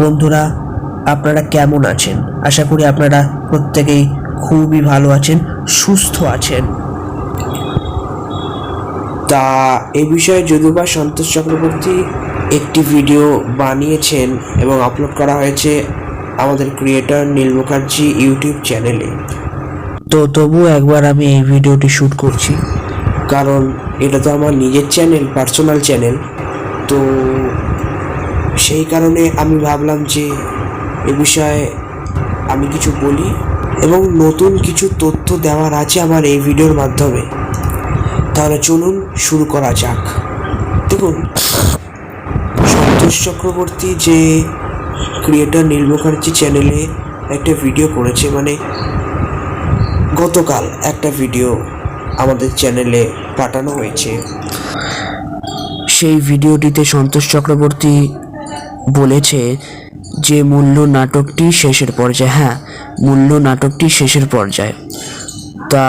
বন্ধুরা, আপনারা কেমন আছেন? আশা করি আপনারা প্রত্যেকেই খুবই ভালো আছেন, সুস্থ আছেন। তা এই বিষয়ে যদুবা সন্তোষ চক্রবর্তী একটি ভিডিও বানিয়েছেন এবং আপলোড করা হয়েছে আমাদের ক্রিয়েটর নীল মুখার্জি ইউটিউব চ্যানেলে। তো তবু একবার আমি এই ভিডিওটি শ্যুট করছি, কারণ এটা তো আমার নিজের চ্যানেল, পার্সোনাল চ্যানেল। তো সেই কারণে আমি ভাবলাম যে এ বিষয়ে আমি কিছু বলি এবং নতুন কিছু তথ্য দেওয়ার আছে আমার এই ভিডিওর মাধ্যমে। তাহলে চলুন শুরু করা যাক। দেখুন, সন্তোষ চক্রবর্তী যে ক্রিয়েটর নীল মুখার্জি চ্যানেলে একটা ভিডিও করেছে, মানে গতকাল একটা ভিডিও আমাদের চ্যানেলে পাঠানো হয়েছে। সেই ভিডিওটিতে সন্তোষ চক্রবর্তী বলেছে যে মূল্য নাটকটি শেষের পর্যায়ে। হ্যাঁ, মূল্য নাটকটি শেষের পর্যায়ে। তা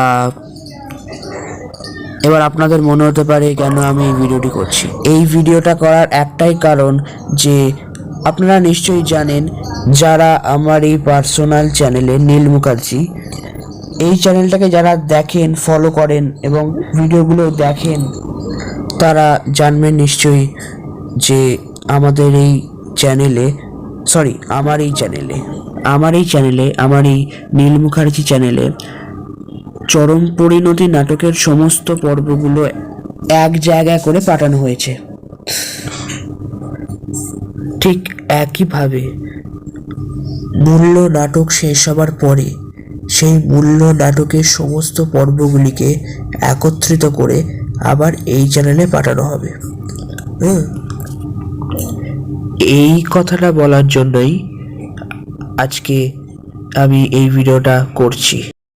এবার আপনাদের মনে হতে পারে কেন আমি এই ভিডিওটি করছি। এই ভিডিওটা করার একটাই কারণ যে আপনারা নিশ্চয়ই জানেন, যারা আমার এই পার্সোনাল চ্যানেলে নীল মুখার্জি, এই চ্যানেলটাকে যারা দেখেন, ফলো করেন এবং ভিডিওগুলো দেখেন, তারা জানবেন নিশ্চয়ই যে আমার এই নীল মুখার্জি চ্যানেলে চরম পরিণতি নাটকের সমস্ত পর্বগুলো এক জায়গায় করে পাঠানো হয়েছে। ঠিক একইভাবে মূল্য নাটক শেষ হবার পরে সেই মূল্য নাটকের সমস্ত পর্বগুলিকে একত্রিত করে আবার এই চ্যানেলে পাঠানো হবে। এই কথাটা বলার জন্যই আজকে আমি এই ভিডিওটা করছি।